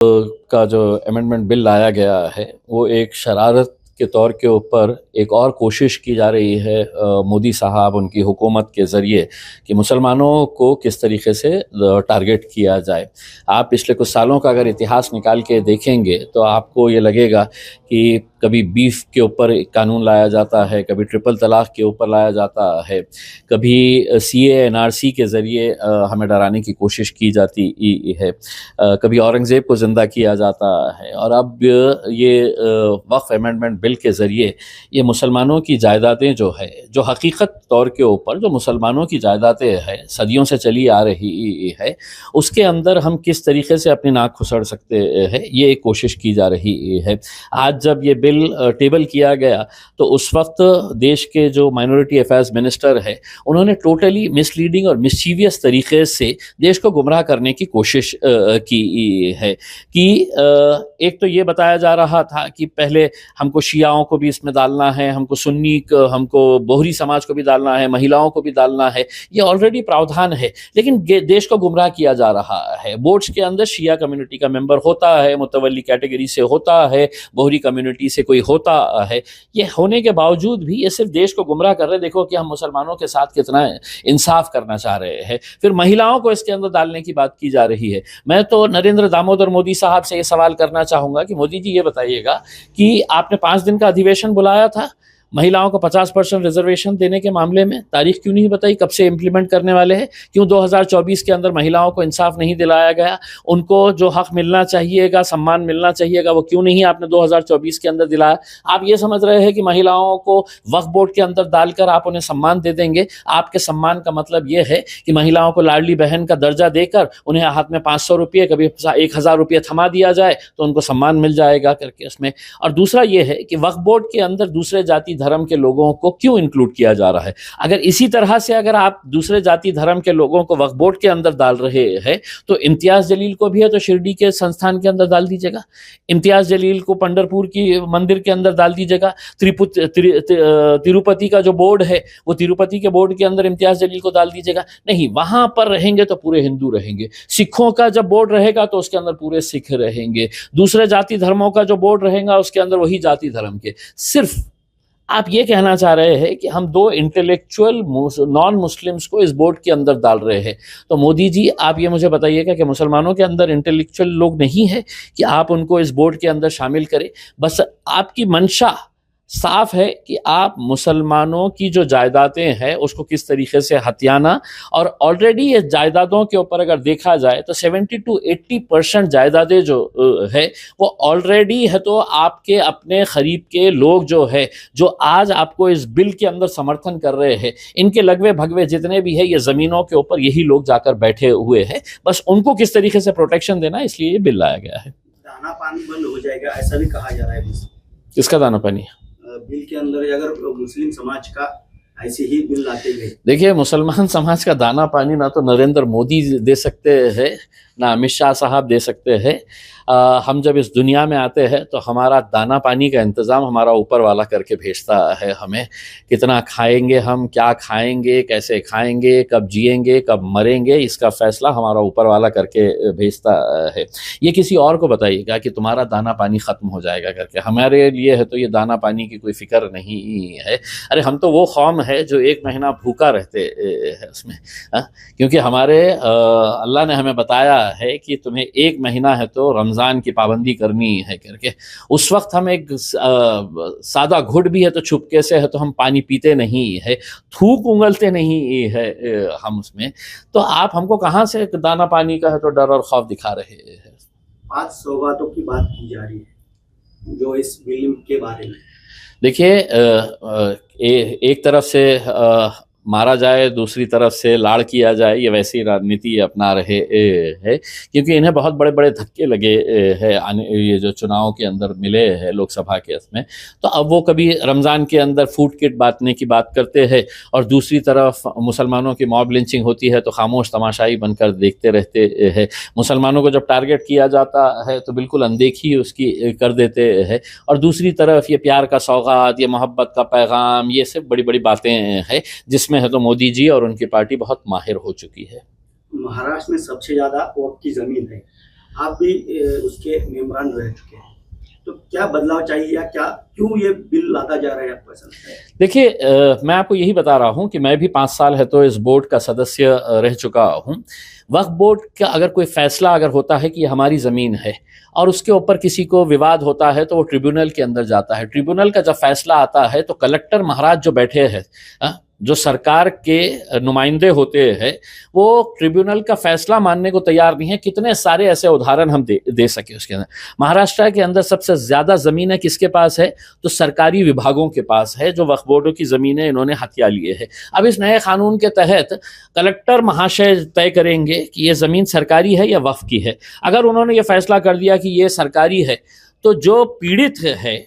का जो amendment bill लाया गया है वो एक शरारत के तौर के ऊपर एक और कोशिश की जा रही है मोदी साहब उनकी हुकूमत के ज़रिए कि मुसलमानों को किस तरीके से टारगेट किया जाए। आप पिछले कुछ सालों का अगर इतिहास निकाल के देखेंगे तो आपको ये लगेगा कि कभी बीफ के ऊपर एक कानून लाया जाता है, कभी ट्रिपल तलाक के ऊपर लाया जाता है, कभी CA-NRC के ज़रिए हमें डराने की कोशिश की जाती है, कभी औरंगज़ेब को ज़िंदा किया जाता है, और अब ये वक्फ अमेंडमेंट बिल के ज़रिए ये मुसलमानों की जायदादें जो है, जो हकीकत तौर के ऊपर जो मुसलमानों की जायदादें हैं सदियों से चली आ रही है, उसके अंदर हम किस तरीके से अपनी नाक खुसड़ सकते हैं, ये एक कोशिश की जा रही है। आज जब ये बिल टेबल किया गया तो उस वक्त देश के जो माइनॉरिटी अफेयर्स मिनिस्टर है उन्होंने टोटली मिसलीडिंग और मिस्चीवियस तरीके से देश को गुमराह करने की कोशिश की है कि एक तो ये बताया जा रहा था कि पहले हमको शियाओं को भी इसमें डालना है, हमको सुन्नी हमको बोहरी समाज को भी डालना है, महिलाओं को भी डालना है, ये ऑलरेडी प्रावधान है, लेकिन देश को गुमराह किया जा रहा है। बोर्ड्स के अंदर शिया कम्युनिटी का मेंबर होता है, मुतवल्ली कैटेगरी से होता है, बोहरी कम्युनिटी से कोई होता है, ये होने के बावजूद भी ये सिर्फ देश को गुमराह कर रहे। देखो कि हम मुसलमानों के साथ कितना इंसाफ करना चाह रहे हैं, फिर महिलाओं को इसके अंदर डालने की बात की जा रही है। मैं तो नरेंद्र दामोदर मोदी साहब से ये सवाल करना चाहूँगा कि मोदी जी ये बताइएगा कि आपने 5 दिन का अधिवेशन बुलाया था महिलाओं को 50% रिजर्वेशन देने के मामले में, तारीख क्यों नहीं बताई, कब से इंप्लीमेंट करने वाले हैं, क्यों 2024 के अंदर महिलाओं को इंसाफ नहीं दिलाया गया, उनको जो हक मिलना चाहिएगा, सम्मान मिलना चाहिएगा, वो क्यों नहीं आपने 2024 के अंदर दिलाया। आप ये समझ रहे हैं कि महिलाओं को वक्फ बोर्ड के अंदर डालकर आप उन्हें सम्मान दे देंगे। आपके सम्मान का मतलब ये है कि महिलाओं को लाडली बहन का दर्जा देकर उन्हें हाथ में 500 रुपये, कभी 1000 रुपये थमा दिया जाए तो उनको सम्मान मिल जाएगा करके उसमें। और दूसरा ये है कि वक्फ बोर्ड के अंदर दूसरे जाति धर्म के लोगों को क्यों इंक्लूड किया जा रहा है। अगर इसी तरह से अगर आप दूसरे जाति धर्म के लोगों को वक्फ बोर्ड के अंदर डाल रहे हैं तो इम्तियाज जलील को भी है तो शिरडी के संस्थान के अंदर डाल दीजिएगा, इम्तियाज जलील को पंढरपुर की मंदिर के अंदर डाल दीजिएगा, तिरुपति का जो बोर्ड है वो तिरुपति के बोर्ड के अंदर इम्तियाज जलील को डाल दीजिएगा। नहीं, वहां पर रहेंगे तो पूरे हिंदू रहेंगे। सिखों का जब बोर्ड रहेगा तो उसके अंदर पूरे सिख रहेंगे, दूसरे जाति धर्मों का जो बोर्ड रहेगा उसके अंदर वही जाति धर्म के। सिर्फ आप ये कहना चाह रहे हैं कि हम 2 इंटेलेक्चुअल नॉन मुस्लिम्स को इस बोर्ड के अंदर डाल रहे हैं। तो मोदी जी आप ये मुझे बताइएगा कि मुसलमानों के अंदर इंटेलेक्चुअल लोग नहीं है कि आप उनको इस बोर्ड के अंदर शामिल करें। बस आपकी मंशा साफ है कि आप मुसलमानों की जो जायदादें हैं उसको किस तरीके से हथियाना, और ऑलरेडी ये जायदादों के ऊपर अगर देखा जाए तो 70 to 80% जायदादें जो है वो ऑलरेडी है तो आपके अपने करीब के लोग जो है जो आज आपको इस बिल के अंदर समर्थन कर रहे हैं, इनके लगवे भगवे जितने भी है ये ज़मीनों के ऊपर यही लोग जाकर बैठे हुए हैं। बस उनको किस तरीके से प्रोटेक्शन देना, इसलिए ये बिल लाया गया है। दाना पानी बंद हो जाएगा ऐसा भी कहा जा रहा है। किसका दाना पानी? बिल के अंदर अगर मुस्लिम समाज का ऐसे ही बिल लाते गए। देखिए, मुसलमान समाज का दाना पानी ना तो नरेंद्र मोदी दे सकते हैं ना अमित शाह साहब दे सकते हैं। हम जब इस दुनिया में आते हैं तो हमारा दाना पानी का इंतज़ाम हमारा ऊपर वाला करके भेजता है। हमें कितना खाएंगे, हम क्या खाएंगे, कैसे खाएंगे, कब जिएंगे, कब मरेंगे, इसका फ़ैसला हमारा ऊपर वाला करके भेजता है। ये किसी और को बताइएगा कि तुम्हारा दाना पानी ख़त्म हो जाएगा करके, हमारे लिए है तो ये दाना पानी की कोई फ़िक्र नहीं है। अरे हम तो वो कौम है जो 1 महीना भूखा रहते हैं उसमें, क्योंकि हमारे अल्लाह ने हमें बताया है कि तुम्हें 1 महीना है तो रमज़ान की पाबंदी करनी है करके। उस वक्त हम एक सादा घुट भी है तो छुपके से है तो हम पानी पीते नहीं है, थूक उंगलते नहीं है हम उसमें। तो आप हमको कहाँ से दाना पानी का है तो डर और खौफ दिखा रहे हैं। 5 सौगातों की बात की जा रही है जो इस बिल के बारे में। देखिए, एक तरफ से मारा जाए, दूसरी तरफ से लाड़ किया जाए, ये वैसी राजनीति अपना रहे हैं, क्योंकि इन्हें बहुत बड़े बड़े धक्के लगे हैं ये जो चुनाव के अंदर मिले हैं लोकसभा के इसमें। तो अब वो कभी रमज़ान के अंदर फूड किट बांटने की बात करते हैं और दूसरी तरफ मुसलमानों की मॉब लिंचिंग होती है तो खामोश तमाशाई बनकर देखते रहते हैं। मुसलमानों को जब टारगेट किया जाता है तो बिल्कुल अनदेखी उसकी कर देते हैं, और दूसरी तरफ ये प्यार का सौगात, ये मोहब्बत का पैगाम, ये सब बड़ी बड़ी बातें हैं जिसमें है तो मोदी जी और उनकी पार्टी बहुत माहिर हो चुकी है। महाराष्ट्र में सबसे ज्यादा वक्फ की जमीन है, आप भी उसके मेंबरान रह चुके हैं, तो क्या बदलाव चाहिए या क्या क्यों ये बिल लाता जा रहा है, आपको ऐसा लगता है? देखिए, मैं आपको यही बता रहा हूं कि मैं भी 5 साल है तो इस बोर्ड का सदस्य रह चुका हूं। वक्फ बोर्ड का अगर कोई फैसला अगर होता है कि ये हमारी ज़मीन है और उसके ऊपर किसी को विवाद होता है तो वो ट्रिब्यूनल के अंदर जाता है। ट्रिब्यूनल का जब फैसला आता है तो कलेक्टर महाराज जो बैठे हैं, जो सरकार के नुमाइंदे होते हैं, वो ट्रिब्यूनल का फैसला मानने को तैयार नहीं है। कितने सारे ऐसे उदाहरण हम दे सके उसके अंदर। महाराष्ट्र के अंदर सबसे ज़्यादा ज़मीनें किसके पास है? तो सरकारी विभागों के पास है, जो वक्फ बोर्डों की ज़मीनें इन्होंने हथिया लिए है। अब इस नए कानून के तहत कलेक्टर महाशय तय करेंगे कि ये ज़मीन सरकारी है या वक्फ की है। अगर उन्होंने ये फैसला कर दिया कि ये सरकारी है, तो जो पीड़ित है,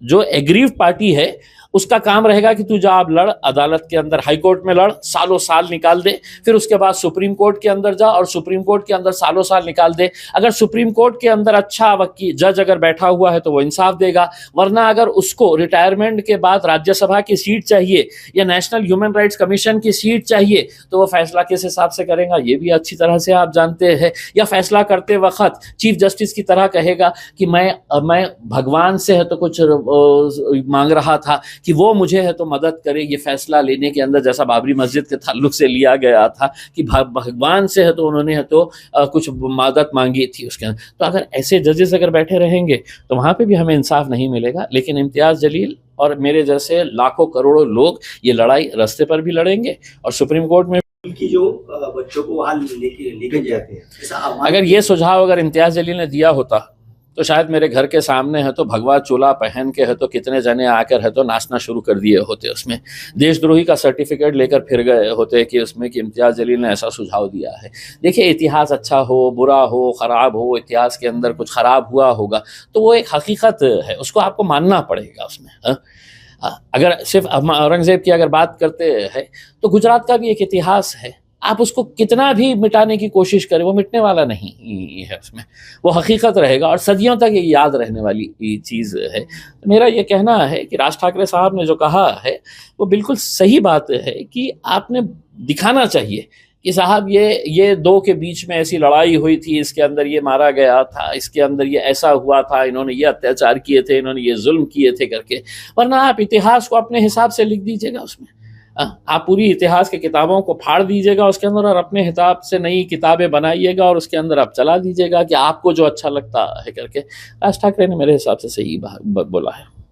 जो एग्रीव पार्टी है, उसका काम रहेगा कि तू जा अब लड़ अदालत के अंदर, हाई कोर्ट में लड़, सालों साल निकाल दे, फिर उसके बाद सुप्रीम कोर्ट के अंदर जा और सुप्रीम कोर्ट के अंदर सालों साल निकाल दे। अगर सुप्रीम कोर्ट के अंदर अच्छा वकील जज अगर बैठा हुआ है तो वो इंसाफ देगा, वरना अगर उसको रिटायरमेंट के बाद राज्यसभा की सीट चाहिए या नेशनल ह्यूमन राइट्स कमीशन की सीट चाहिए तो वो फैसला किस हिसाब से करेगा ये भी अच्छी तरह से आप जानते हैं। या फैसला करते वक्त चीफ जस्टिस की तरह कहेगा कि मैं भगवान से है तो कुछ मांग रहा था कि वो मुझे है तो मदद करे ये फैसला लेने के अंदर, जैसा बाबरी मस्जिद के ताल्लुक से लिया गया था कि भगवान से है तो उन्होंने है तो कुछ मदद मांगी थी उसके अंदर। तो अगर ऐसे जजेस अगर बैठे रहेंगे तो वहाँ पे भी हमें इंसाफ नहीं मिलेगा। लेकिन इम्तियाज़ जलील और मेरे जैसे लाखों करोड़ों लोग ये लड़ाई रास्ते पर भी लड़ेंगे और सुप्रीम कोर्ट में की जो बच्चों को वहाँ लेके जाते हैं, ऐसा अगर ये सुझाव अगर इम्तियाज़ जलील ने दिया होता तो शायद मेरे घर के सामने है तो भगवा चोला पहन के है तो कितने जने आकर है तो नाचना शुरू कर दिए होते, उसमें देशद्रोही का सर्टिफिकेट लेकर फिर गए होते कि उसमें कि इम्तियाज़ जलील ने ऐसा सुझाव दिया है। देखिए, इतिहास अच्छा हो, बुरा हो, ख़राब हो, इतिहास के अंदर कुछ ख़राब हुआ होगा तो वो एक हकीकत है, उसको आपको मानना पड़ेगा उसमें। अगर सिर्फ औरंगज़ेब की अगर बात करते हैं तो गुजरात का भी एक इतिहास है, आप उसको कितना भी मिटाने की कोशिश करें वो मिटने वाला नहीं है, उसमें वो हकीकत रहेगा और सदियों तक ये याद रहने वाली चीज़ है। मेरा ये कहना है कि राज ठाकरे साहब ने जो कहा है वो बिल्कुल सही बात है कि आपने दिखाना चाहिए कि साहब ये दो के बीच में ऐसी लड़ाई हुई थी, इसके अंदर ये मारा गया था, इसके अंदर ये ऐसा हुआ था, इन्होंने ये अत्याचार किए थे, इन्होंने ये जुल्म किए थे करके। वरना आप इतिहास को अपने हिसाब से लिख दीजिएगा, उसमें आप पूरी इतिहास की किताबों को फाड़ दीजिएगा उसके अंदर और अपने हिसाब से नई किताबें बनाइएगा और उसके अंदर आप चला दीजिएगा कि आपको जो अच्छा लगता है करके। राज ठाकरे ने मेरे हिसाब से सही बोला है।